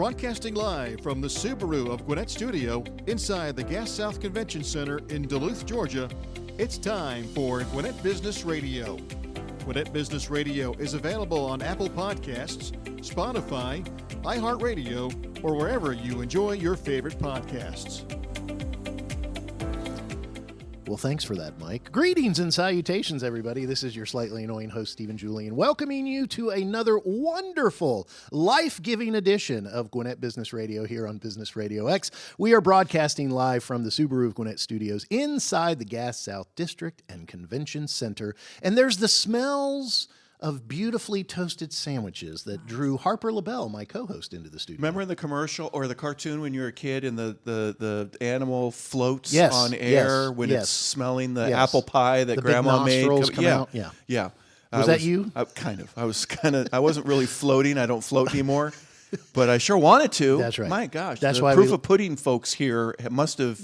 Broadcasting live from the Subaru of Gwinnett Studio inside the Gas South Convention Center in Duluth, Georgia, it's time for Gwinnett Business Radio. Gwinnett Business Radio is available on Apple Podcasts, Spotify, iHeartRadio, or wherever you enjoy your favorite podcasts. Well, thanks for that, Mike. Greetings and salutations, everybody. This is your slightly annoying host, Stephen Julian, welcoming you to another wonderful, life-giving edition of Gwinnett Business Radio here on Business RadioX. We are broadcasting live from the Subaru of Gwinnett Studios inside the Gas South District and Convention Center. And there's the smells of beautifully toasted sandwiches that drew Harper LaBelle, my co-host, into the studio. Remember in the commercial or the cartoon when you were a kid and the animal floats Yes, on air when yes. it's smelling the Yes. apple pie that The Grandma big made? nostrils come out. Yeah. Was that you? Kind of. I wasn't really floating. I don't float anymore. But I sure wanted to. That's right. My gosh. That's the why proof of pudding folks here must have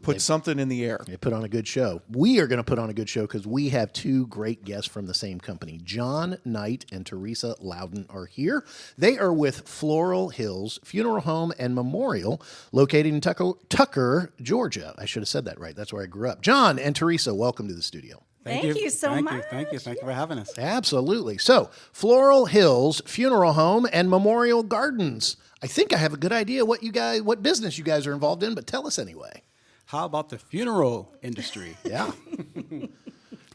put something in the air. They put on a good show. We are going to put on a good show because we have two great guests from the same company. John Knight and Theresa Loudon are here. They are with Floral Hills Funeral Home and Memorial, located in Tucker, Georgia. I should have said that right. That's where I grew up. John and Teresa, welcome to the studio. Thank you so much. Thank you for having us. Absolutely. So, Floral Hills Funeral Home and Memorial Gardens. I think I have a good idea what business you guys are involved in, but tell us anyway. How about the funeral industry? Yeah.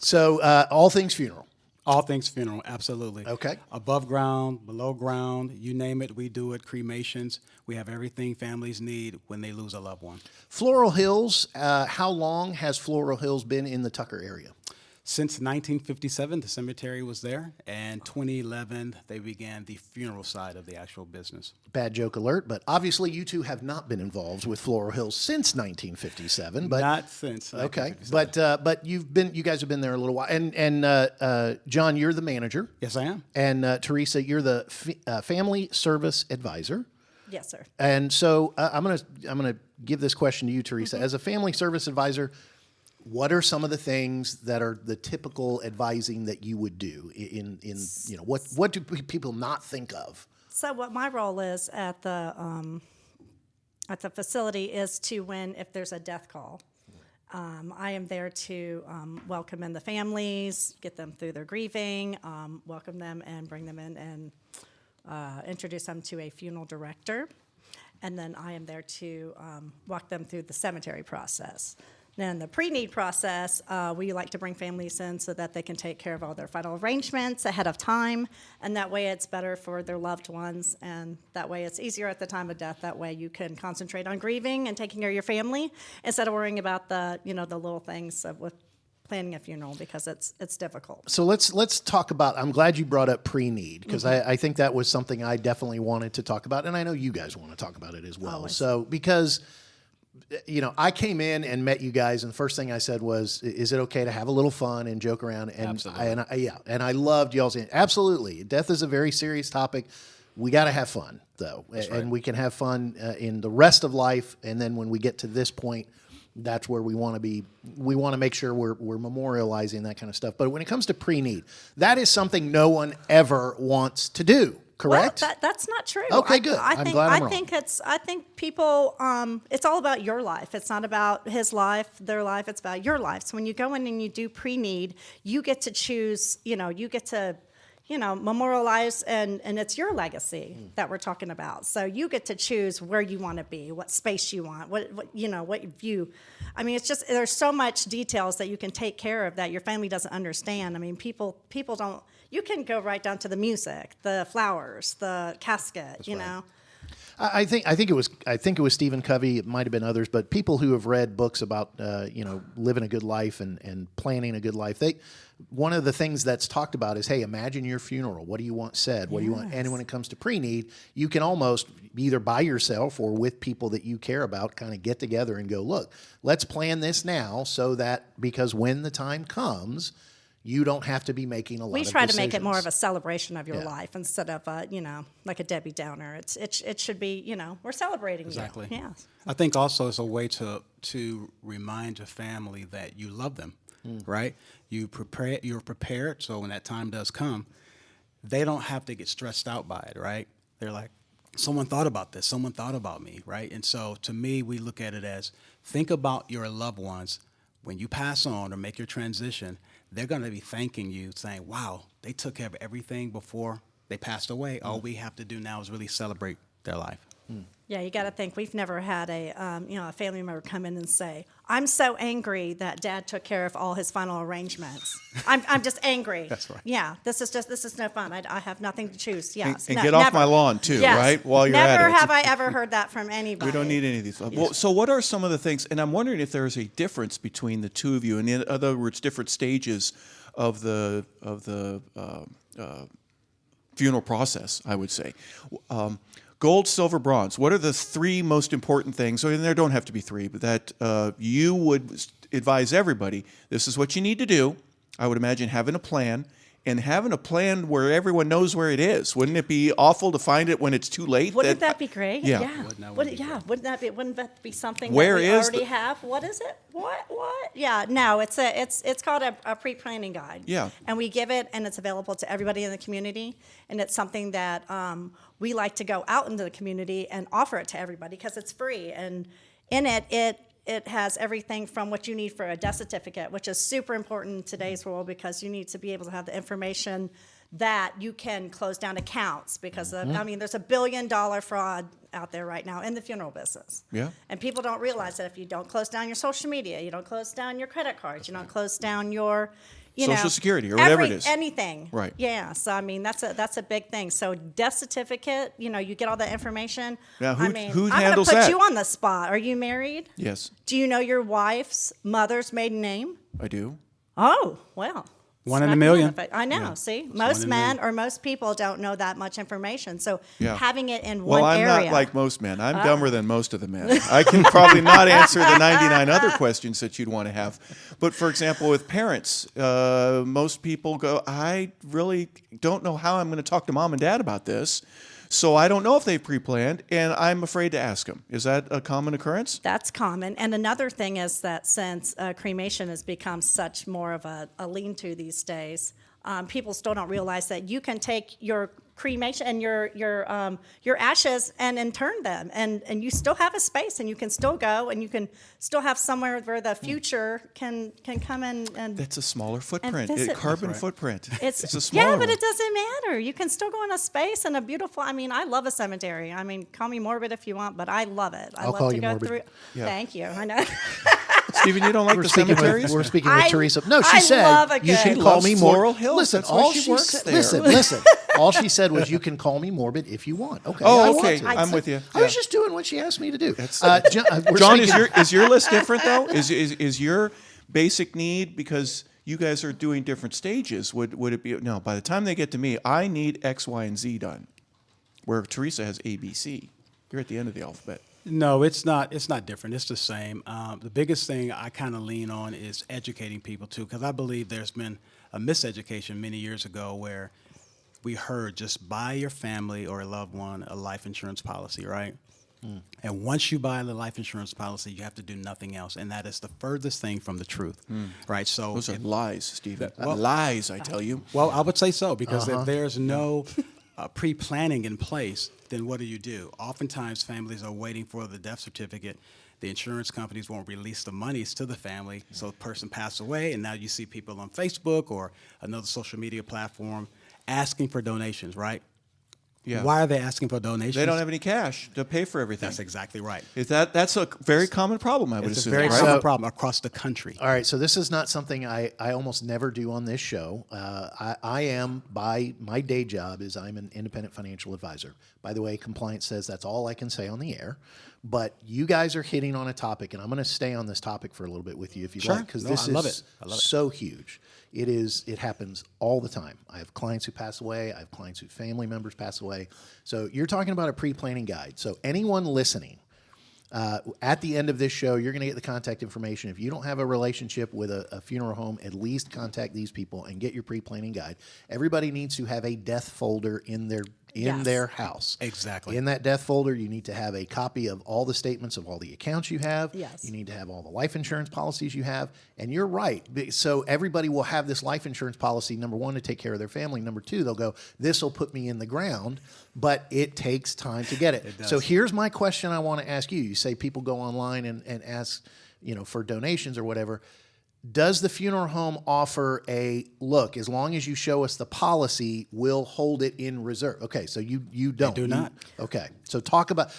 So, all things funeral. All things funeral, absolutely. Okay. Above ground, below ground, you name it, we do it. Cremations, we have everything families need when they lose a loved one. Floral Hills, how long has Floral Hills been in the Tucker area? Since 1957, the cemetery was there, and 2011, they began the funeral side of the actual business. Bad joke alert, but obviously you two have not been involved with Floral Hills since 1957. But Not since. okay, 1957. but you guys have been there a little while. And John, you're the manager. Yes, I am. And Teresa, you're the family service advisor. Yes, sir. And so I'm gonna give this question to you, Teresa, as a family service advisor. What are some of the things that are the typical advising that you would do in what do people not think of? So what my role is at the facility is to if there's a death call. I am there to welcome in the families, get them through their grieving, welcome them and bring them in and introduce them to a funeral director. And then I am there to walk them through the cemetery process. Then the pre-need process, we like to bring families in so that they can take care of all their final arrangements ahead of time, and that way it's better for their loved ones, and that way it's easier at the time of death. That way you can concentrate on grieving and taking care of your family instead of worrying about the little things with planning a funeral, because it's difficult. So let's talk about. I'm glad you brought up pre-need because I think that was something I definitely wanted to talk about, and I know you guys want to talk about it as well. Always. So because I came in and met you guys, and the first thing I said was, "Is it okay to have a little fun and joke around?" And Absolutely. and I loved y'all's. Absolutely, death is a very serious topic. We got to have fun though, and we can have fun in the rest of life. And then when we get to this point, that's where we want to be. We want to make sure we're memorializing that kind of stuff. But when it comes to pre-need, that is something no one ever wants to do. Correct? Well, that's not true. Okay, good. I'm glad I'm wrong. I think people. It's all about your life. It's not about his life, their life. It's about your life. So when you go in and you do pre-need, you get to choose. You get to, memorialize, and it's your legacy that we're talking about. So you get to choose where you want to be, what space you want, what view. I mean, it's just there's so much details that you can take care of that your family doesn't understand. I mean, people don't. You can go right down to the music, the flowers, the casket. That's you right. know. I think it was Stephen Covey. It might have been others, but people who have read books about living a good life and planning a good life. One of the things that's talked about is, hey, imagine your funeral. What do you want said? What do you want? And when it comes to pre-need, you can almost either by yourself or with people that you care about, kind of get together and go, look, let's plan this now so that because when the time comes, you don't have to be making a lot of decisions. We try to make it more of a celebration of your life instead of like a Debbie Downer. It should be, we're celebrating Exactly. you. Yes. I think also it's a way to remind your family that you love them, right? You're prepared, so when that time does come, they don't have to get stressed out by it, right? They're like, someone thought about this, someone thought about me, right? And so to me, we look at it as, think about your loved ones. When you pass on or make your transition, they're going to be thanking you, saying, wow, they took care of everything before they passed away. All we have to do now is really celebrate their life. Yeah, you got to think, we've never had a family member come in and say, I'm so angry that Dad took care of all his final arrangements. I'm just angry. That's right. Yeah, this is no fun. I have nothing to choose. Yes. And No, get off never. my lawn, too, Yes. right? While you're at it. Never have I ever heard that from anybody. We don't need any of these. Well, so what are some of the things, and I'm wondering if there's a difference between the two of you, and in other words, different stages of the funeral process, I would say. Gold, silver, bronze. What are the three most important things? And there don't have to be three, but that you would advise everybody, this is what you need to do. I would imagine having a plan, and having a plan where everyone knows where it is. Wouldn't it be awful to find it when it's too late? Wouldn't that be great? Yeah. Wouldn't that be something Where that we is already have? What is it? What? Yeah. No, it's called a pre-planning guide. Yeah. And we give it, and it's available to everybody in the community. And it's something that we like to go out into the community and offer it to everybody because it's free. And in it has everything from what you need for a death certificate, which is super important in today's world because you need to be able to have the information that you can close down accounts because there's $1 billion fraud out there right now in the funeral business. Yeah. And people don't realize that if you don't close down your social media, you don't close down your credit cards, you don't close down your Social Security or whatever it is. Anything. Right. Yeah. So that's a big thing. So death certificate, you get all that information. Now, who I'm handles gonna put that? you on the spot. Are you married? Yes, Do you know your wife's mother's maiden name? I do. Oh, well. One in a million. I know. Yeah. See, It's most one in a men million. or most people don't know that much information. So Yeah. having it in Well, one I'm area. not like most men. I'm dumber than most of the men. I can probably not answer the 99 other questions that you'd want to have. But for example, with parents, most people go, I really don't know how I'm going to talk to mom and dad about this. So I don't know if they've pre-planned, and I'm afraid to ask them. Is that a common occurrence? That's common. And another thing is that since cremation has become such more of a lean-to these days, people still don't realize that you can take your cremation and your ashes and intern them, and you still have a space, and you can still go, and you can still have somewhere where the future can come in and. That's a smaller footprint, visit. carbon footprint. It's a smaller yeah, but one. it doesn't matter. You can still go in a space and a beautiful. I mean, I love a cemetery. I mean, call me morbid if you want, but I love it. I I'll love call to you go morbid. through. Yeah. Thank you. I know. Stephen, you don't like the cemeteries? We're speaking with I- Teresa. No, she I said love a you good- can She call loves me Floral morbid. Hills. Listen, That's why all she she works said. there. Listen. All she said was you can call me morbid if you want. Okay. Oh, I want okay. to. I'm with you. I was just doing what she asked me to do. We're John, speaking- is your list different though? Is your basic need, because you guys are doing different stages? Would it be no? By the time they get to me, I need X, Y, and Z done. Where Teresa has A, B, C. You're at the end of the alphabet. No, it's not. It's not different. It's the same. The biggest thing I kind of lean on is educating people too, because I believe there's been a miseducation many years ago where we heard just buy your family or a loved one a life insurance policy, right? And once you buy the life insurance policy, you have to do nothing else, and that is the furthest thing from the truth, right? So Those are lies, Stephen. Well- Lies, I tell you. Well, I would say so, because if there's no pre-planning in place, then what do? Oftentimes, families are waiting for the death certificate. The insurance companies won't release the monies to the family, so the person passed away, and now you see people on Facebook or another social media platform asking for donations, right? Yeah. Why are they asking for donations? They don't have any cash to pay for everything. That's exactly right. That's a very common problem, I would It's a assume. very right? common So- problem across the country. All right, so this is not something I almost never do on this show. I am, by my day job, is I'm an independent financial advisor. By the way, compliance says that's all I can say on the air. But you guys are hitting on a topic, and I'm going to stay on this topic for a little bit with you if you'd Sure. like, because No, this I love is it. I love it. so huge. It happens all the time. I have clients who pass away. I have clients whose family members pass away. So you're talking about a pre-planning guide. So anyone listening, at the end of this show, you're going to get the contact information. If you don't have a relationship with a funeral home, at least contact these people and get your pre-planning guide. Everybody needs to have a death folder in their in Yes. their house. Exactly. In that death folder, you need to have a copy of all the statements of all the accounts you have. Yes. You need to have all the life insurance policies you have. And you're right. So everybody will have this life insurance policy, number one, to take care of their family. Number two, they'll go, this will put me in the ground, but it takes time to get it. does. So here's my question I want to ask you. You say people go online and ask, for donations or whatever. Does the funeral home offer a look? As long as you show us the policy, we'll hold it in reserve. Okay, so you don't. do not. Okay, so talk about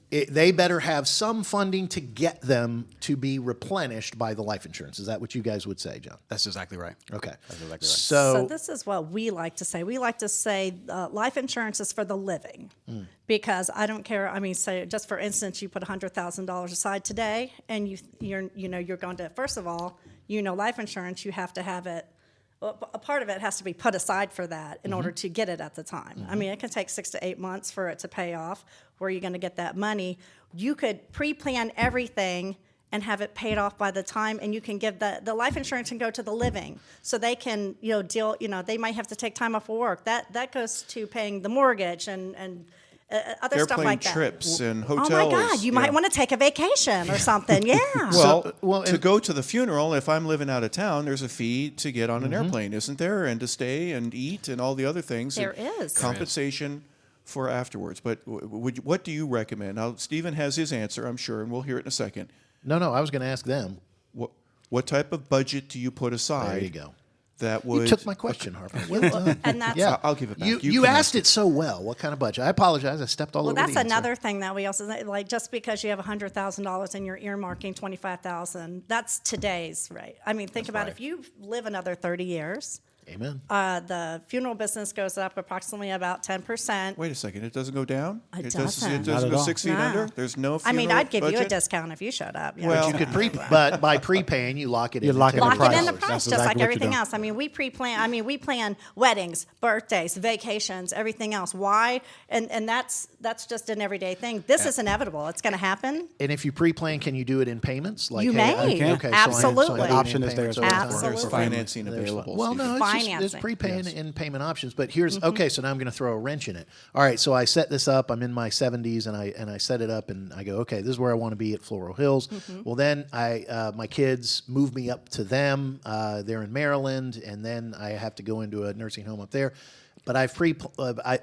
they better have some funding to get them to be replenished by the life insurance. Is that what you guys would say, John? That's exactly right. Okay, That's exactly right. So this is what we like to say. We like to say life insurance is for the living, because I don't care. I mean, say just for instance, you put $100,000 aside today, and you're going to, first of all, life insurance, you have to have it. A part of it has to be put aside for that in order to get it at the time. I mean, it can take 6 to 8 months for it to pay off. Where you're going to get that money? You could pre-plan everything and have it paid off by the time, and you can give the life insurance can go to the living, so they can deal. They might have to take time off of work. That goes to paying the mortgage and other stuff Airplane like that. trips and hotels. Oh my God! You might want to take a vacation or something. Yeah. Well, to go to the funeral, if I'm living out of town, there's a fee to get on an airplane, isn't there? And to stay and eat and all the other things. There and is. compensation for afterwards. But what do you recommend? Now, Stephen has his answer, I'm sure, and we'll hear it in a second. No, I was going to ask them. What type of budget do you put aside? There you go. That would. You took my question, Harper. Well done. And that's Yeah, I'll give it back. You can asked ask it so well. What kind of budget? I apologize. I stepped all Well, over that's the answer. another thing that we also like. Just because you have $100,000 and you're earmarking $25,000, that's today's rate. I mean, think about if you live another 30 years, Amen. the funeral business goes up approximately about 10%. Wait a second. It doesn't go down? It It doesn't. doesn't Not at go all. 6 feet No. under? There's no funeral I mean, I'd give you a budget? discount if you showed up. Well, You could but by prepaying, you lock it in. You lock it in Lock the it in the price. price, That's just exactly like what you everything do. else. I mean, we pre-plan. I mean, we plan weddings, birthdays, vacations, everything else. Why? And that's just an everyday thing. This is inevitable. It's going to happen. And if you pre-plan, can you do it in payments? Like You may. Okay, Absolutely. So The option is there as well. Absolutely. There's financing available. Well, Stephen. no, it's just Financing. prepaying and payment options. But here's okay. So now I'm going to throw a wrench in it. All right. So I set this up. I'm in my 70s, and I set it up, and I go, okay, this is where I want to be at Floral Hills. Well, then my kids move me up to them. They're in Maryland, and then I have to go into a nursing home up there. But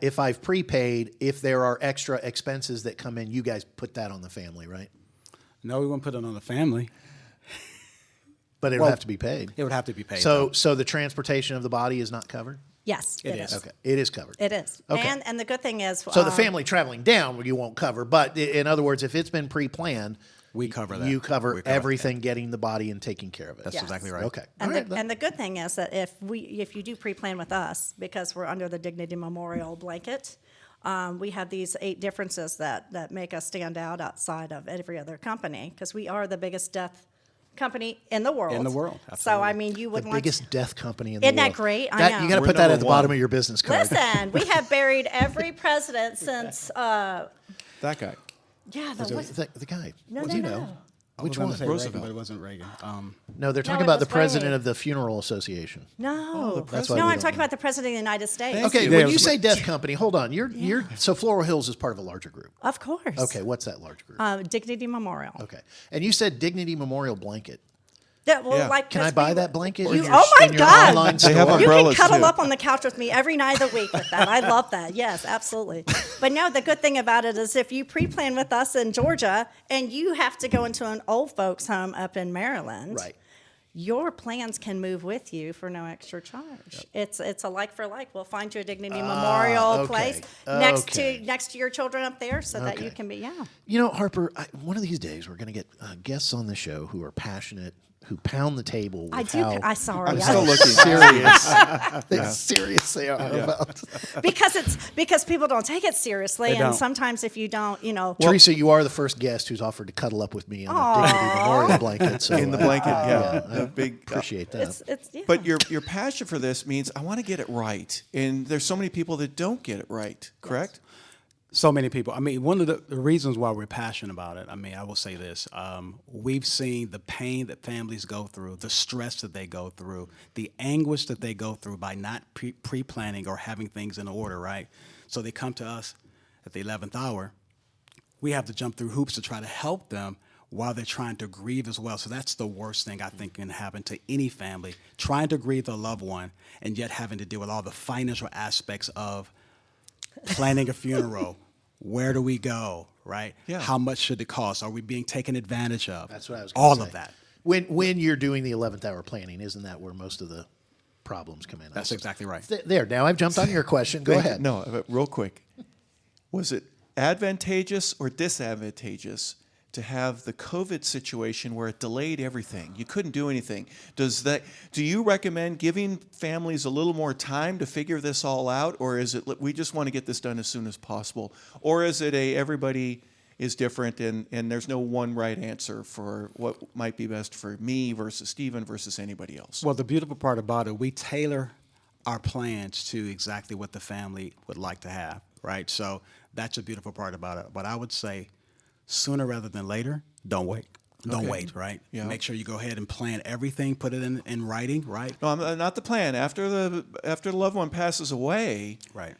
if I've prepaid, if there are extra expenses that come in, you guys put that on the family, right? No, we won't put it on the family. But it would have to be paid. It would have to be paid. So the transportation of the body is not covered? Yes, it is. is. Okay, it is covered. It is. Okay. And the good thing is, So the family traveling down, you won't cover. But in other words, if it's been pre-planned, we cover that. you cover We everything, getting the body and taking care of it. That's Yes. exactly right. Okay. And, All right, and the good thing is that if you do pre-plan with us, because we're under the Dignity Memorial blanket, we have these 8 differences that make us stand out outside of every other company, because we are the biggest death company in the world. In the world, So absolutely. I mean, you would the want biggest death company in the Isn't world. that great? I You know. got to We're put that number at the bottom one. of your business card. Listen, we have buried every president since. That guy. The guy. No, What no, do you no. know? I Which was gonna one? say Roosevelt. Reagan, but it wasn't Reagan. No, they're talking it about the was president Reagan. of the Funeral Association. No, That's why no, we I'm don't talking know. about the president of the United States. Thank Okay, you. when Yeah, you it was say death company, hold on. You're so Floral Hills is part of a larger group. Of course. Okay, what's that large group? Dignity Memorial. Okay, and you said Dignity Memorial blanket. Yeah, well, Yeah. like Can I because buy we- that blanket? You- in your, oh my in your God. online They have store? You can umbrellas, cuddle too. up on the couch with me every night of the week with that. I love that. Yes, absolutely. But no, the good thing about it is if you pre-plan with us in Georgia and you have to go into an old folks home up in Maryland, Right. your plans can move with you for no extra charge. It's a like for like. We'll find you a Dignity Memorial okay. place Okay. next to your children up there so that you Okay. can be You know, Harper, one of these days we're going to get guests on the show who are passionate, who pound the table with I do. how I'm sorry. I'm I- still looking. serious they are about. because people don't take it seriously, They and don't. sometimes if you don't, Teresa, you are the first guest who's offered to cuddle up with me on the Dignity Memorial blanket. So, In the blanket, I the big. appreciate that. it's yeah. But your passion for this means I want to get it right, and there's so many people that don't get it right. Correct? So many people. I mean, one of the reasons why we're passionate about it, I mean, I will say this. We've seen the pain that families go through, the stress that they go through, the anguish that they go through by not pre-planning or having things in order, right? So they come to us at the 11th hour. We have to jump through hoops to try to help them while they're trying to grieve as well. So that's the worst thing I think can happen to any family, trying to grieve their loved one and yet having to deal with all the financial aspects of planning a funeral. Where do we go, right? Yeah. How much should it cost? Are we being taken advantage of? That's what I was going All to say. of that. When you're doing the 11th hour planning, isn't that where most of the problems come in? That's exactly right. There, now I've jumped on your question. Go ahead. No, but real quick. Was it advantageous or disadvantageous to have the COVID situation where it delayed everything? You couldn't do anything. Do you recommend giving families a little more time to figure this all out, or is it we just want to get this done as soon as possible? Or is it everybody is different and there's no one right answer for what might be best for me versus Stephen versus anybody else? Well, the beautiful part about it, we tailor our plans to exactly what the family would like to have, right? So that's a beautiful part about it. But I would say sooner rather than later, don't wait. Don't wait, right? Yeah. Make sure you go ahead and plan everything, put it in writing, right? No, not the plan. After the loved one passes away, Right.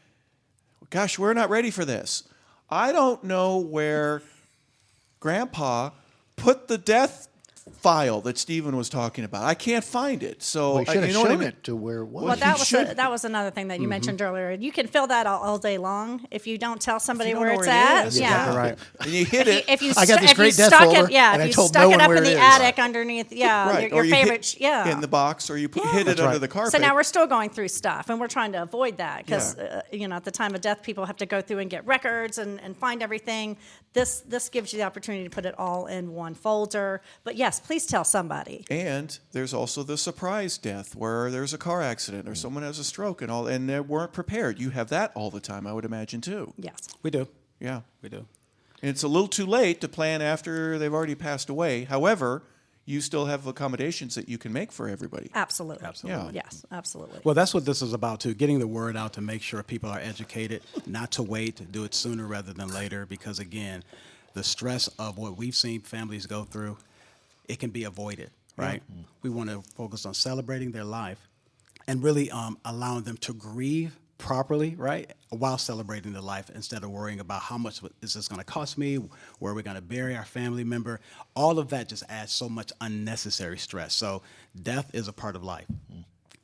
gosh, we're not ready for this. I don't know where Grandpa put the death file that Stephen was talking about. I can't find it. So Well, you should have you know what I shown mean? it to where it was. Well, that you was should. that was another thing that you mentioned earlier. You can fill that all day long if you don't tell somebody You don't where know it's where it at. is. Yeah. Exactly right. And you hit If you, it. if you I got this if great you death stuck folder, it, yeah, and I if you told stuck no it one up where in it the is. attic underneath, Right. your or you favorite, hit yeah. in the box, or you hit it under the carpet. So now we're still going through stuff, and we're trying to avoid that because, at the time of death, people have to go through and get records and find everything. This gives you the opportunity to put it all in one folder. But yes, please tell somebody. And there's also the surprise death where there's a car accident or someone has a stroke and they weren't prepared. You have that all the time, I would imagine, too. Yes. We do. Yeah. We do. And it's a little too late to plan after they've already passed away. However, you still have accommodations that you can make for everybody. Absolutely. Absolutely. Yeah. Yes, absolutely. Well, that's what this is about, too, getting the word out to make sure people are educated, not to wait, to do it sooner rather than later, because, again, the stress of what we've seen families go through, it can be avoided, right? We want to focus on celebrating their life and really allowing them to grieve properly, right, while celebrating their life instead of worrying about how much is this going to cost me, where we're going to bury our family member. All of that just adds so much unnecessary stress. So death is a part of life.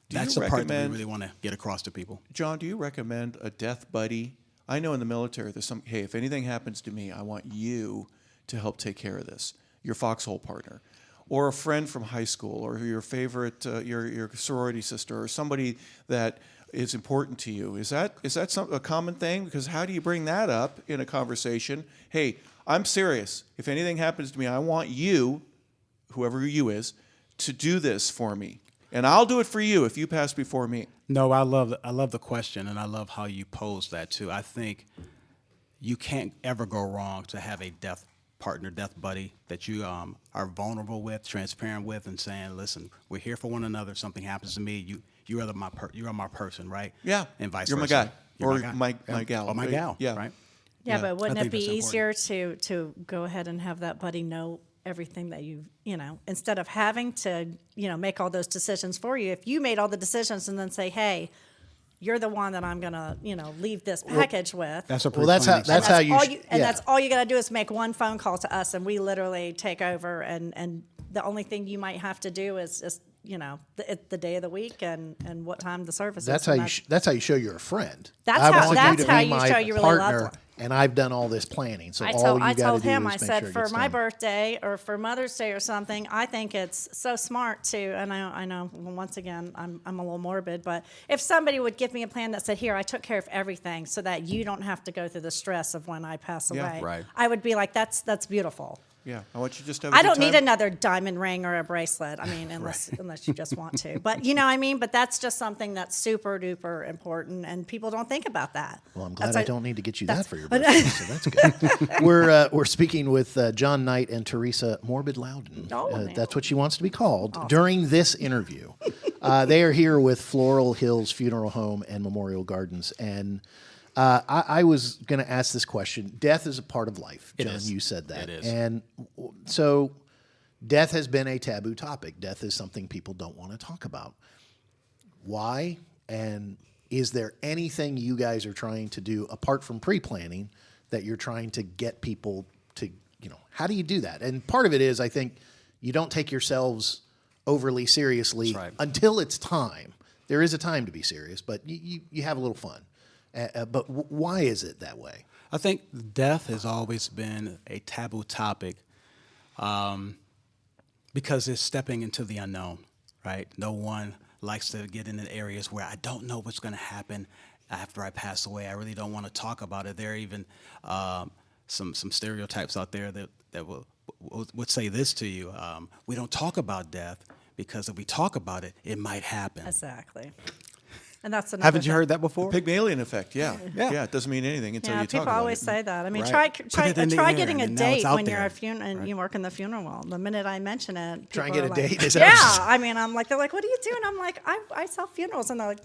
That's the part that we recommend- really want to get across to people. John, do you recommend a death buddy? I know in the military there's hey, if anything happens to me, I want you to help take care of this, your foxhole partner. Or a friend from high school, or your favorite, your sorority sister, or somebody that is important to you. Is that a common thing? Because how do you bring that up in a conversation? Hey, I'm serious. If anything happens to me, I want you, whoever you is, to do this for me. And I'll do it for you if you pass before me. No, I love the question, and I love how you pose that too. I think you can't ever go wrong to have a death partner, death buddy that you are vulnerable with, transparent with, and saying, "Listen, we're here for one another. If something happens to me, you are my person, right? Yeah, and vice you're versa. my guy, You're or guy. my Yeah. gal, or my right? gal, Yeah. right? Yeah, Yeah. but wouldn't I it think be that's easier to go ahead and have that buddy know everything that instead of having to, make all those decisions for you, if you made all the decisions and then say, hey, you're the one that I'm going to, leave this package with. That's a Well, that's how pre-planning that's how you. all sh- and yeah. that's all you got to do is make one phone call to us, and we literally take over. And the only thing you might have to do is the day of the week and what time the service That's is. how and you. That's how you show you're a friend. That's I how- want that's you to how be you my show you really love partner, one. and I've done all this planning. So I all told, you I got to told do him, is I make said, sure it for gets my done. birthday or for Mother's Day or something, I think it's so smart to, and I know, once again, I'm a little morbid, but if somebody would give me a plan that said, here, I took care of everything so that you don't have to go through the stress of when I pass Yeah, away, right. I would be like, that's beautiful. Yeah, I want you to just have a I good don't need time. another diamond ring or a bracelet. I mean, unless you just want to. But you know what I mean? But that's just something that's super duper important, and people don't think about that. Well, I'm glad That's I like- don't need to get you that for your birthday, so that's good. We're speaking with John Knight and Theresa Morbid Loudon. Oh, man. That's what she wants to be called during this interview. They are here with Floral Hills Funeral Home and Memorial Gardens, and I was going to ask this question. Death is a part of life, It John. is. You said that, It is. and so death has been a taboo topic. Death is something people don't want to talk about. Why? And is there anything you guys are trying to do apart from pre-planning that you're trying to get people to, how do you do that? And part of it is, I think, you don't take yourselves overly seriously until it's time. There is a time to be serious, but you have a little fun. But why is it that way? I think death has always been a taboo topic because it's stepping into the unknown, right? No one likes to get into areas where I don't know what's going to happen after I pass away. I really don't want to talk about it. There are even some stereotypes out there that would say this to you. We don't talk about death because if we talk about it, it might happen. Exactly. And that's another Haven't you thing. heard that before? Pygmalion effect, yeah. It doesn't mean anything until you talk people about always it. say that. I mean, Right. try Put it in the air, getting a and now it's date out when you're there. a and you work in the funeral home. The minute I mention it, Try and people get a are like, date? Is that what Yeah, you're I mean, I'm like, they're like, what do you do? And I'm like, I sell funerals, and they're like,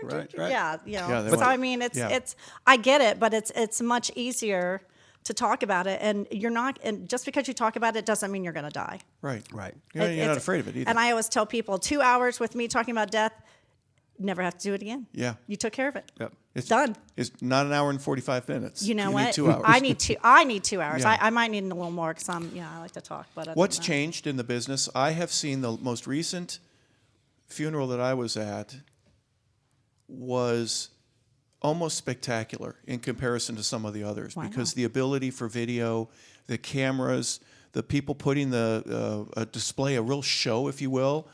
Right. yeah, Yeah, they so want- I mean, it's I get it, but it's much easier to talk about it, and you're not. And just because you talk about it doesn't mean you're going to die. Right. Right. You're It- not it's- afraid of it either. And I always tell people, 2 hours with me talking about death, never have to do it again. Yeah. You took care of it. Yep. It's Done. It's not an hour and 45 minutes. You know you what? need 2 hours. I need 2 hours. Yeah. I might need a little more because I like to talk. But other What's than that- changed in the business? I have seen the most recent funeral that I was at was almost spectacular in comparison to some of the others because the ability for video, the cameras, the people putting a display, a real show, if you will.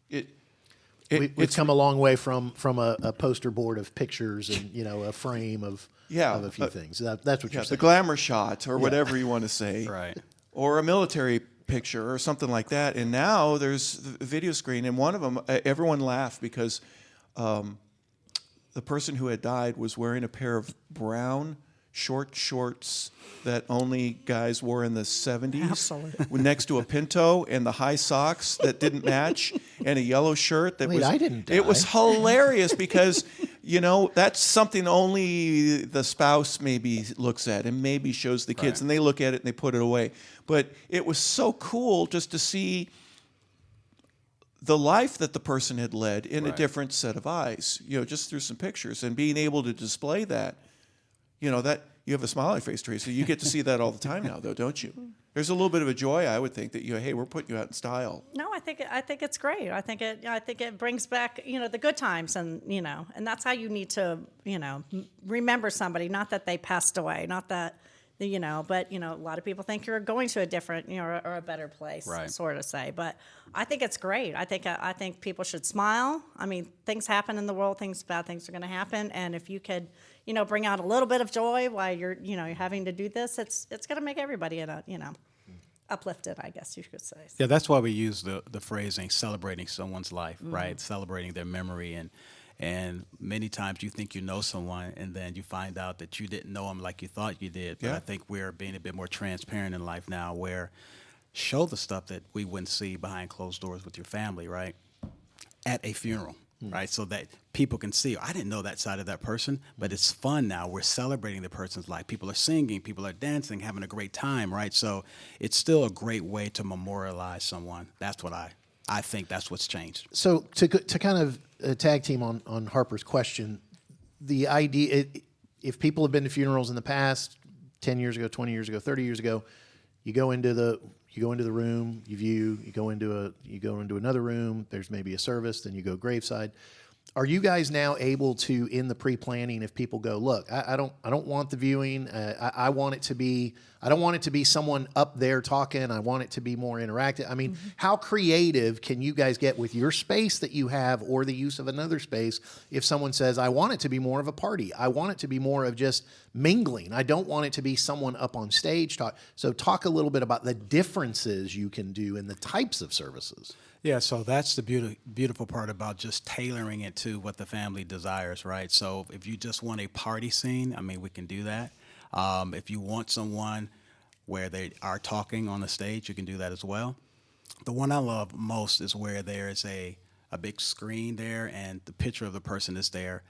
We've It's come a long way from a poster board of pictures and a frame of a few things. That's what you're the saying. glamour shot or whatever you want to say. Right. Or a military picture or something like that. And now there's the video screen, and one of them, everyone laughed because the person who had died was wearing a pair of brown short shorts that only guys wore in the 70s. Absolutely. Next to a pinto and the high socks that didn't match and a yellow shirt that Wait, was. I didn't It was die. hilarious because, that's something only the spouse maybe looks at and maybe shows the kids, Right. and they look at it and they put it away. But it was so cool just to see the life that the person had led in a Right. different set of eyes, just through some pictures, and being able to display that, that you have a smile on your face, Teresa. You get to see that all the time now, though, don't you? There's a little bit of a joy, I would think, that hey, we're putting you out in style. No, I think it's great. I think it brings back the good times, and and that's how you need to remember somebody. Not that they passed away, not that but a lot of people think you're going to a different or a better place, Right. sort of say. But I think it's great. I think people should smile. I mean, things happen in the world. Bad things are going to happen, and if you could bring out a little bit of joy while you're you're having to do this, it's going to make everybody uplifted, I guess you could say. Yeah, that's why we use the phrasing celebrating someone's life, right? Celebrating their memory. And many times you think you know someone, and then you find out that you didn't know them like you thought you did. But Yeah. I think we're being a bit more transparent in life now, where show the stuff that we wouldn't see behind closed doors with your family, right? At a funeral, right? So that people can see, I didn't know that side of that person, but it's fun now. We're celebrating the person's life. People are singing, people are dancing, having a great time, right? So it's still a great way to memorialize someone. That's what I think that's what's changed. So to kind of tag team on Harper's question, the idea, if people have been to funerals in the past, 10 years ago, 20 years ago, 30 years ago, you go into the room, you go into another room, there's maybe a service, then you go graveside. Are you guys now able to, in the pre-planning, if people go, look, I don't want the viewing, I want it to be, I don't want it to be someone up there talking, I want it to be more interactive. I mean, how creative can you guys get with your space that you have or the use of another space if someone says, I want it to be more of a party, I want it to be more of just mingling, I don't want it to be someone up on stage talk. So talk a little bit about the differences you can do in the types of services. Yeah, so that's the beautiful part about just tailoring it to what the family desires, right? So if you just want a party scene, I mean, we can do that. If you want someone where they are talking on the stage, you can do that as well. The one I love most is where there is a big screen there and the picture of the person is there,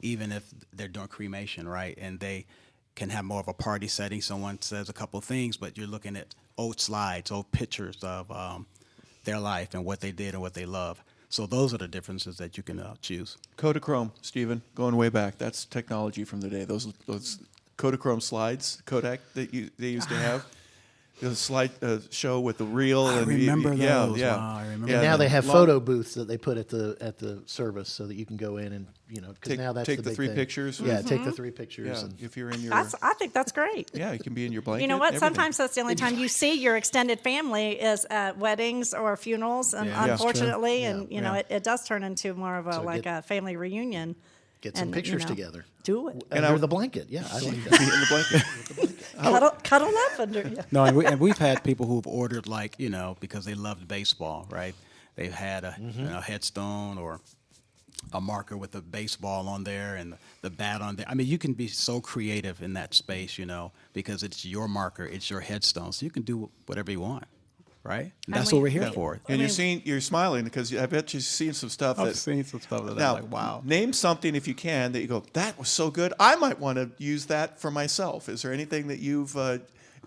even if they're doing cremation, right? And they can have more of a party setting. Someone says a couple of things, but you're looking at old slides, old pictures of their life and what they did and what they love. So those are the differences that you can choose. Kodachrome, Stephen, going way back. That's technology from the day. Those Kodachrome slides, Kodak they used to have. The slide show with the reel. I and remember yeah, those. yeah. Wow, I remember Yeah, And now the they have long- photo booths that they put at the service so that you can go in and because now that's take the the big three thing. pictures. Yeah, take the 3 pictures. Yeah, And if you're in your I think that's great. yeah, you can be in your blanket. You know what? everything. Sometimes that's the only time you see your extended family is at weddings or funerals, and Yeah, that's true. unfortunately, Yeah, and it does turn into more of a So like get- a family reunion. get some and, pictures together. Do it. Under the blanket. Yeah, I like be that. in the blanket. Cuddle up under you. No, and we've had people who've ordered because they loved baseball, right? They've had a headstone or a marker with a baseball on there and the bat on there. I mean, you can be so creative in that space, because it's your marker, it's your headstone, so you can do whatever you want, right? And that's what we're here for. And you're smiling because I bet you've seen some stuff I've that. seen some stuff that Now, I'm like, wow. name something if you can that you go, that was so good. I might want to use that for myself. Is there anything that you've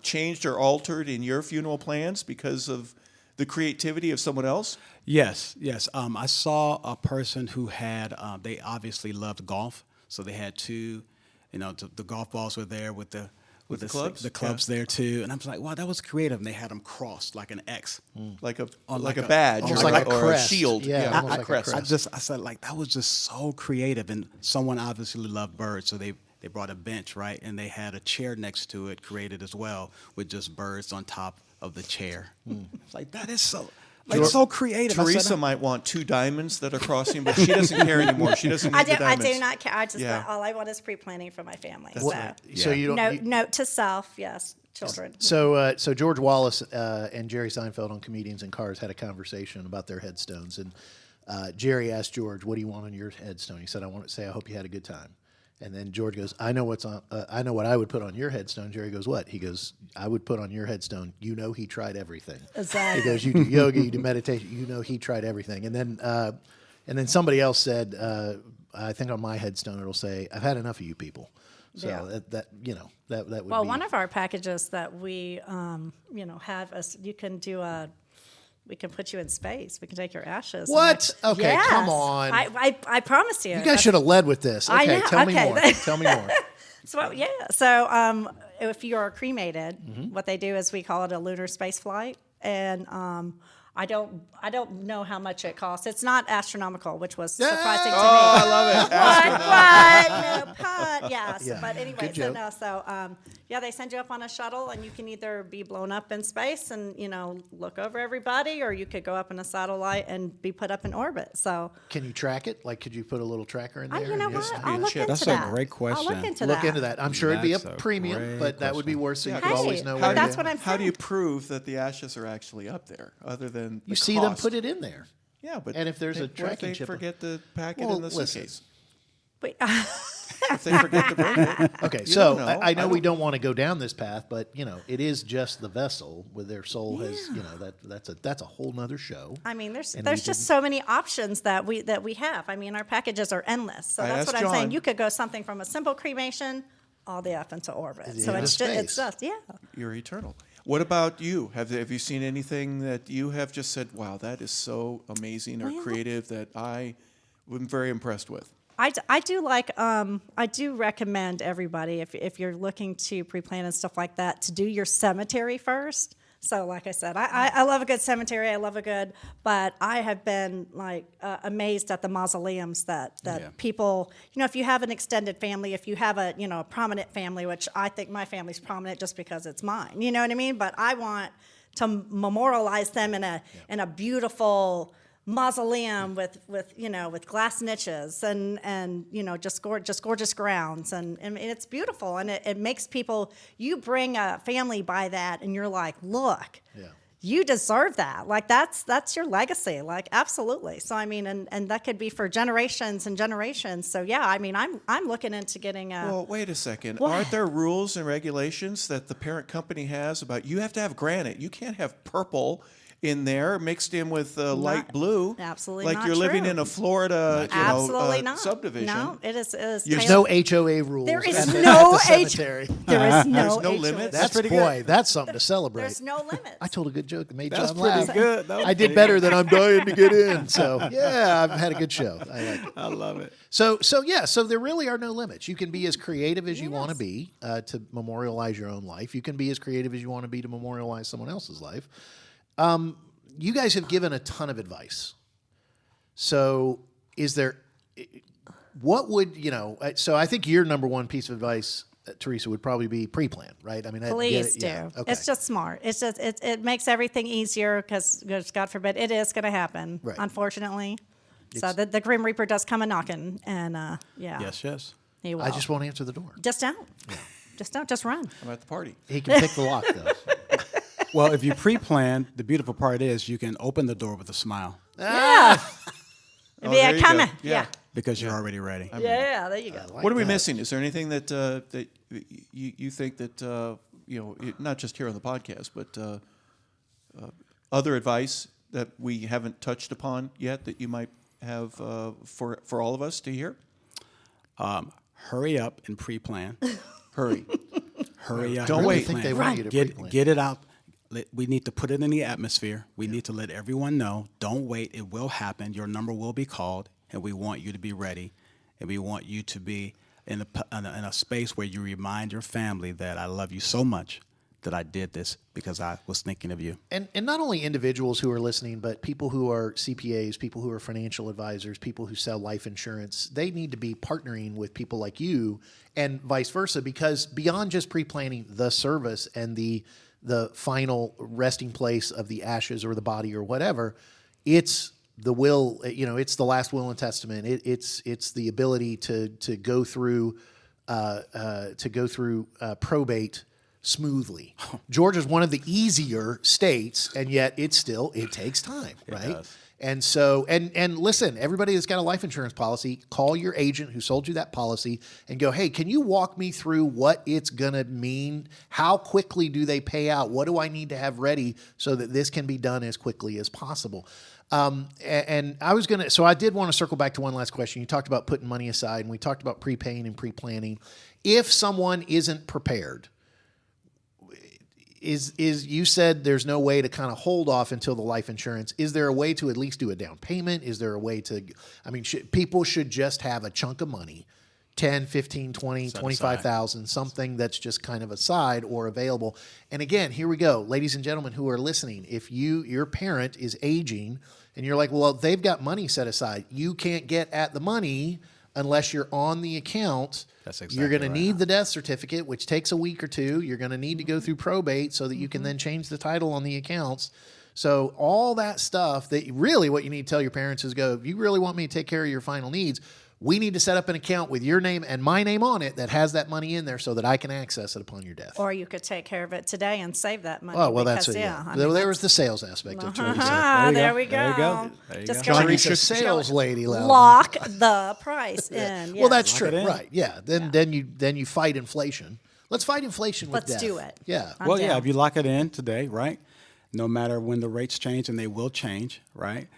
changed or altered in your funeral plans because of the creativity of someone else? Yes. I saw a person who had, they obviously loved golf. So they had two, the golf balls were there with the clubs? the clubs there too. And I was like, wow, that was creative. And they had them crossed like an X. Like a like a a- badge almost or, like a or crest. a shield. Yeah, almost like a crest. crest. I said, like, that was just so creative. And someone obviously loved birds. So they brought a bench, right? And they had a chair next to it created as well with just birds on top of the chair. It's like, that is so... so creative. Teresa might want 2 diamonds that are crossing, but she doesn't care anymore. She doesn't need I the diamonds. do not care. I just Yeah. all I want is pre-planning for my family. That's So right. So you don't. note to self, yes, children. So George Wallace and Jerry Seinfeld on Comedians in Cars had a conversation about their headstones, and Jerry asked George, "What do you want on your headstone?" He said, "I want to say I hope you had a good time." And then George goes, "I know what's on. I know what I would put on your headstone." Jerry goes, "What?" He goes, "I would put on your headstone. You know, he tried everything." Exactly. He goes, "You do yoga, you do meditation. You know, he tried everything." And then somebody else said, "I think on my headstone it'll say, I've had enough of you people." So Yeah. that would Well, be one of our packages that we have we can put you in space. We can take your ashes. and What? Okay, Yes. come on. I promise you. You guys should have led with this. I Okay, know, tell me okay. more. Tell me more. So if you are cremated, Mm-hmm. what they do is we call it a lunar space flight, and I don't know how much it costs. It's not astronomical, which was surprising to me. I love it. What? No pun. Yes. Yeah. But anyway, Good so joke. no. So they send you up on a shuttle, and you can either be blown up in space and look over everybody, or you could go up in a satellite and be put up in orbit. So Can you track it? Like, could you put a little tracker in there? you know and just what? be I'll a look chip? into That's a that. great I'll look question. into Look that. into that. I'm sure it'd be a That's a premium, great but that would be question. worth so you Yeah, could hey, always know but where that's it what is. I'm How do you saying. prove that the ashes are actually up there, other than the You see them cost? put it in there. Yeah, but and if there's a what if tracking they chip on- forget to pack it Well, in the listen. suitcase? Wait, If they forget to bring it, Okay, You so don't know. I know I we don't- don't want to go down this path, but it is just the vessel where their soul has. That's a whole nother show. I mean, there's And there's we just didn't- so many options that we have. I mean, our packages are endless. So I that's asked what I'm saying. John- You could go something from a simple cremation all the way up into orbit. So into it's space. just you're eternal. What about you? Have you seen anything that you have just said, "Wow, that is so amazing or Well- creative," that I am very impressed with? I do like I do recommend everybody if you're looking to pre-plan and stuff like that to do your cemetery first. So like I said, I love a good cemetery. But I have been amazed at the mausoleums that Yeah. people, if you have an extended family, if you have a prominent family, which I think my family's prominent just because it's mine, you know what I mean? But I want to memorialize them in a beautiful mausoleum with glass niches and just gorgeous grounds and it's beautiful and it makes people, you bring a family by that and you're like, look, you deserve that. Like that's your legacy. Like absolutely. So I mean, and that could be for generations and generations. So yeah, I mean, I'm looking into getting a. Well, wait a second. What? Aren't there rules and regulations that the parent company has about you have to have granite? You can't have purple in there mixed in with light blue. Absolutely like not you're living true. in a Florida Absolutely not. subdivision. No, it is. There's no HOA rules. There is at the no cemetery. There is no There's no HOA. limit? That's pretty boy, that's something to celebrate. There's no limits. I told a good joke that made That's John pretty laugh. good. That was I did pretty better than I'm dying to get in. So yeah, I've had a good show. I like it. I love it. So there really are no limits. You can be as creative as you want to be to memorialize your own life. You can be as creative as you want to be to memorialize someone else's life. You guys have given a ton of advice. So what would, so I think your number one piece of advice, Teresa, would probably be pre-plan, right? I mean, Please do. Yeah, okay. It's just smart. It's just it makes everything easier because God forbid it is going to happen. Right. Unfortunately, so the Grim Reaper does come a knocking, and yeah, Yes. he will. I just won't answer the door. Just don't. Just run. I'm at the party. He can pick the lock, though. Well, if you pre-plan, the beautiful part is you can open the door with a smile Yeah. Oh, Yeah, there you come go. on. Yeah. because you're already ready. Yeah, there you go. Like What are we that. missing? Is there anything that you think that not just here on the podcast, but other advice that we haven't touched upon yet that you might have for all of us to hear? Hurry up and pre-plan. Hurry. Hurry up. Don't and wait. I think they want you to pre-plan. Get it out. We need to put it in the atmosphere. We need to let everyone know. Don't wait. It will happen. Your number will be called, and we want you to be ready. And we want you to be in a space where you remind your family that I love you so much that I did this because I was thinking of you. And not only individuals who are listening, but people who are CPAs, people who are financial advisors, people who sell life insurance, they need to be partnering with people like you and vice versa, because beyond just pre-planning the service and the final resting place of the ashes or the body or whatever, it's the will, it's the last will and testament. It's the ability to go through probate smoothly. Georgia's one of the easier states, and yet it takes time, right? does. And so, and listen, everybody that's got a life insurance policy, call your agent who sold you that policy and go, hey, can you walk me through what it's going to mean? How quickly do they pay out? What do I need to have ready so that this can be done as quickly as possible? And I did want to circle back to one last question. You talked about putting money aside, and we talked about prepaying and pre-planning. If someone isn't prepared, is you said there's no way to kind of hold off until the life insurance. Is there a way to at least do a down payment? Is there a way to, people should just have a chunk of money, 10, 15, 20, 25,000, something that's just kind of aside or available. And again, here we go. Ladies and gentlemen who are listening, if your parent is aging and you're like, well, they've got money set aside, you can't get at the money unless you're on the account. That's exactly You're going to right. need the death certificate, which takes a week or two. You're going to need to go through probate so that you can then change the title on the accounts. So all that stuff that really what you need to tell your parents is go, if you really want me to take care of your final needs, we need to set up an account with your name and my name on it that has that money in there so that I can access it upon your death. Or you could take care of it today and save that money. Oh, well, that's because, it. yeah. Yeah. I mean, There was the sales aspect of Teresa. there we go. There you go. There you Just go. gotta John, you Teresa, should- sales lady. Loudon. lock the price in. Well, that's Lock true, it in. right? Yeah. Then you fight inflation. Let's fight inflation with Let's death. do it. Yeah. I'm Well, yeah, down. if you lock it in today, right? No matter when the rates change, and they will change, right?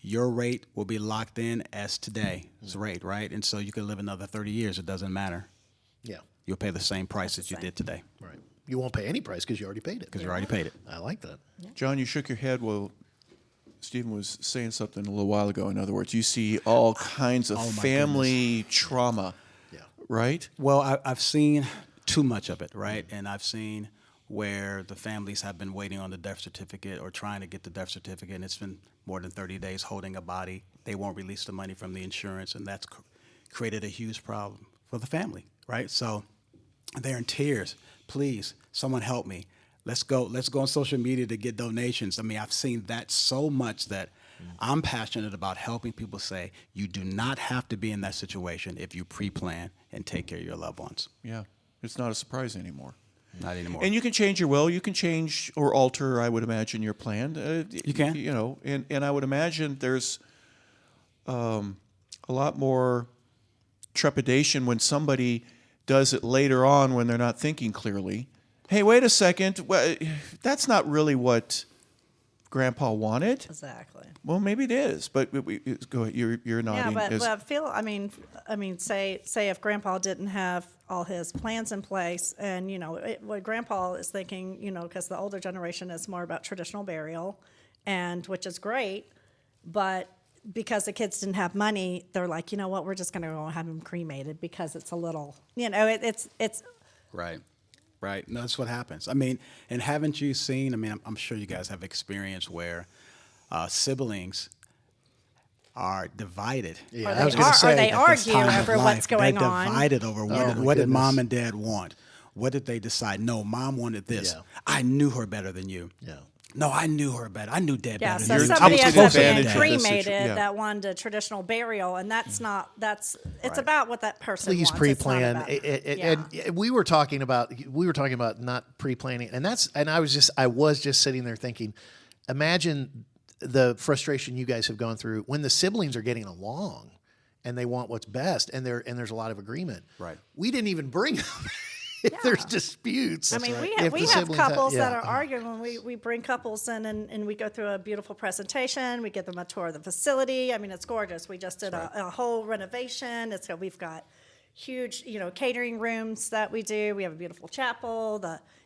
Your rate will be locked in as today's rate, right? And so you can live another 30 years. It doesn't matter. Yeah. You'll pay the same price as you did today Right. You won't pay any price because you already paid it. because you already paid it. I like that. John, you shook your head while Stephen was saying something a little while ago. In other words, you see all kinds of my family trauma, Yeah. right? Well, I've seen too much of it, right? And I've seen where the families have been waiting on the death certificate or trying to get the death certificate, and it's been more than 30 days holding a body. They won't release the money from the insurance, and that's created a huge problem for the family, right? So they're in tears. Please, someone help me. Let's go on social media to get donations. I mean, I've seen that so much that I'm passionate about helping people say you do not have to be in that situation if you pre-plan and take care of your loved ones. Yeah, it's not a surprise anymore. Not anymore. And you can change your will. You can change or alter, I would imagine, your plan. You can. And I would imagine there's a lot more trepidation when somebody does it later on when they're not thinking clearly. Hey, wait a second. Well, that's not really what Grandpa wanted. Exactly. Well, maybe it is, but go ahead. You're nodding. Yeah, but feel. I mean, say if Grandpa didn't have all his plans in place, and what Grandpa is thinking, because the older generation is more about traditional burial, and which is great, but because the kids didn't have money, they're like, you know what, we're just going to go have him cremated because it's a little, it's Right. Right. No, that's what happens. I mean, and haven't you seen, I'm sure you guys have experience where siblings are divided. Yeah, Or I was they going to say. they at this argue time of over life. what's going They're on. divided over my what did mom goodness. and dad want? What did they decide? No, mom wanted this. Yeah. I knew her better than you. Yeah. No, I knew her better. I knew dad Yeah, better so than you. somebody taking ends up advantage being of this cremated yeah. that wanted a traditional burial, and it's Right. about what that person Please wants. pre-plan. It's not about- And we were talking about not pre-planning, and I was just sitting there thinking, imagine the frustration you guys have gone through when the siblings are getting along, and they want what's best, and there's a lot of agreement. Right. We didn't even bring them. If there's disputes. I mean, If we the have siblings couples that yeah. are arguing. We bring couples in and we go through a beautiful presentation. We give them a tour of the facility. I mean, it's gorgeous. We just did a whole renovation. We've got huge, catering rooms that we do. We have a beautiful chapel.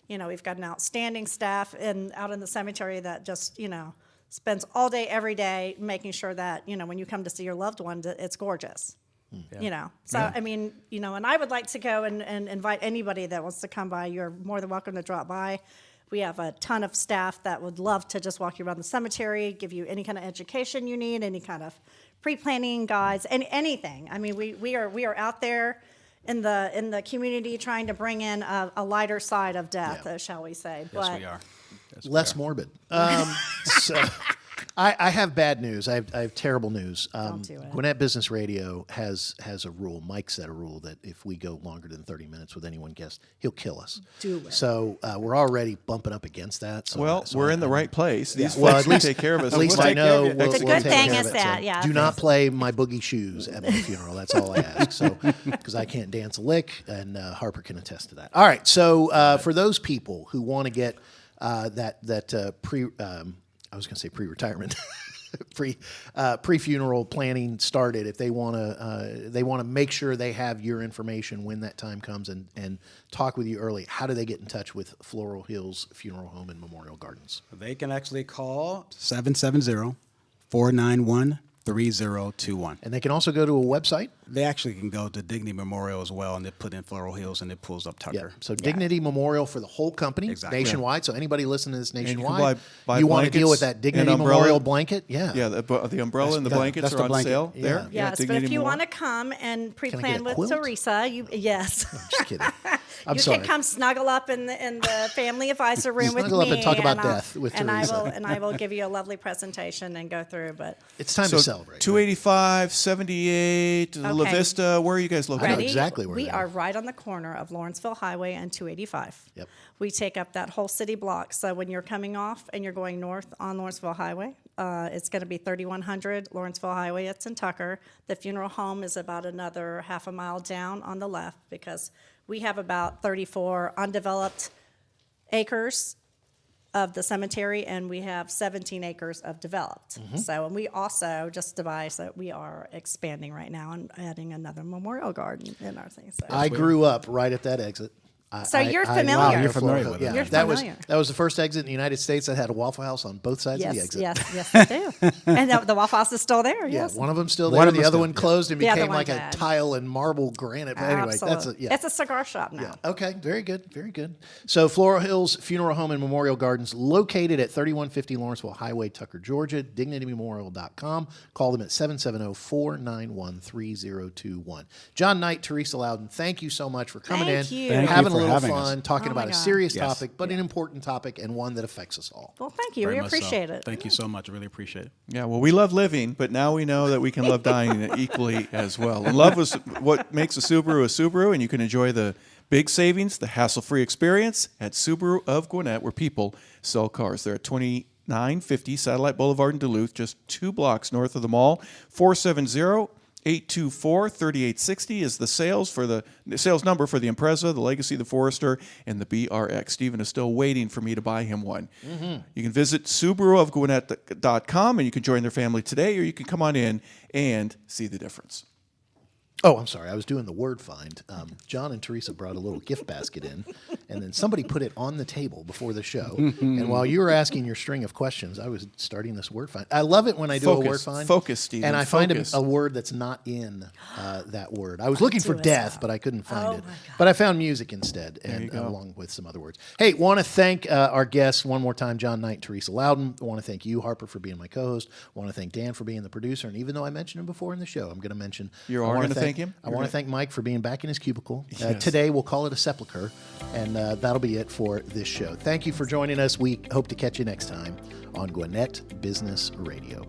We've got an outstanding staff out in the cemetery that just, spends all day, every day, making sure that, when you come to see your loved one, that it's gorgeous. I mean, and I would like to go and invite anybody that wants to come by. You're more than welcome to drop by. We have a ton of staff that would love to just walk you around the cemetery, give you any kind of education you need, any kind of pre-planning guides, anything. I mean, we are out there in the community trying to bring in a lighter side of death, shall we say? Yes, we are. Yes, we Less are. morbid. So I have bad news. I have terrible news. Don't do it. Gwinnett Business Radio has a rule. Mike set a rule that if we go longer than 30 minutes with any one guest, he'll kill us. Do it. So we're already bumping up against that. So, Well, so we're in the right place. These Well, folks at least take care of us. At least We'll I take care know. of you. We'll, It's a we'll good take thing care of is it. that, So yeah, do if not it's- play my boogie shoes at my funeral. That's all I ask. So because I can't dance a lick, and Harper can attest to that. All right. So for those people who want to get I was going to say pre-retirement, pre-funeral planning started. If they want to make sure they have your information when that time comes and talk with you early. How do they get in touch with Floral Hills Funeral Home and Memorial Gardens? They can actually call 770-491-3021. And they can also go to a website. They actually can go to Dignity Memorial as well, and they put in Floral Hills, and it pulls up Tucker. Yeah. So Dignity Memorial for the whole company, Exactly. nationwide. So anybody listening to this you can nationwide, buy you want to deal with blankets that Dignity and umbrella. Memorial blanket? Yeah. Yeah, the umbrella and the That's- blankets that's are the on blanket. sale Yeah. there. Yes, but Dignity if you Memorial. want to come and Can I get pre-plan a with quilt? Teresa, yes. Just kidding. I'm You sorry. can come snuggle up in the family advisor room with Snuggle up me, and talk about I'll- death with and Teresa. I will give you a lovely presentation and go through. But It's time So to celebrate. 285, 78, La Okay. Vista. Where are you guys located? I know ready? exactly where we they are are. right on the corner of Lawrenceville Highway and 285. Yep. We take up that whole city block. So when you're coming off and you're going north on Lawrenceville Highway, it's going to be 3100 Lawrenceville Highway. It's in Tucker. The funeral home is about another half a mile down on the left because we have about 34 undeveloped acres of the cemetery, and we have 17 acres of developed. So, and we also just devised that we are expanding right now and adding another memorial garden in our thing. So. I grew up right at that exit. So you're wow, familiar. You're familiar with it. Yeah, You're that familiar. was the first exit in the United States that had a Waffle House on both sides of the exit. Yes, they do. And the Waffle House is still there. Yeah, Yes. one of them still One there. of The them other still- one closed and The other became one like a died. tile and marble granite. But anyway, Absolutely. that's It's a cigar shop now. Okay, very good, very good. So Floral Hills Funeral Home and Memorial Gardens, located at 3150 Lawrenceville Highway, Tucker, Georgia, dignitymemorial.com. Call them at 770-491-3021. John Knight, Theresa Loudon, thank you so much for coming Thank in, you. Thank you having for a little having fun, us. talking Oh about my a God. serious Yes. topic, but an important topic and one that affects us all. Well, thank you. Very We much so. appreciate it. Thank you so much. Really appreciate it. Yeah, well, we love living, but now we know that we can love dying equally as well. And love was what makes a Subaru, and you can enjoy the big savings, the hassle-free experience at Subaru of Gwinnett, where people sell cars. They're at 2950 Satellite Boulevard in Duluth, just 2 blocks north of the mall, 470 824-3860 is the sales number for the Impreza, the Legacy, the Forester, and the BRX. Stephen is still waiting for me to buy him one. You can visit SubaruofGwinnett.com and you can join their family today, or you can come on in and see the difference. Oh, I'm sorry. I was doing the word find. John and Teresa brought a little gift basket in, and then somebody put it on the table before the show. And while you were asking your string of questions, I was starting this word find. I love it when I do a word find. Focus, Stephen. And I Focus. find a word that's not in that word. I was looking for do as death, well. but I couldn't find Oh, it. my God. But I found music instead, and along with some other words. Hey, want to thank our guests one more time, John Knight and Theresa Loudon. I want to thank you, Harper, for being my co-host. I want to thank Dan for being the producer. And even though I mentioned him before in the show, I'm going to mention. You are I wanna gonna thank him? I want to thank Mike for being back in his cubicle. Yes. Today, we'll call it a sepulcher, and that'll be it for this show. Thank you for joining us. We hope to catch you next time on Gwinnett Business Radio.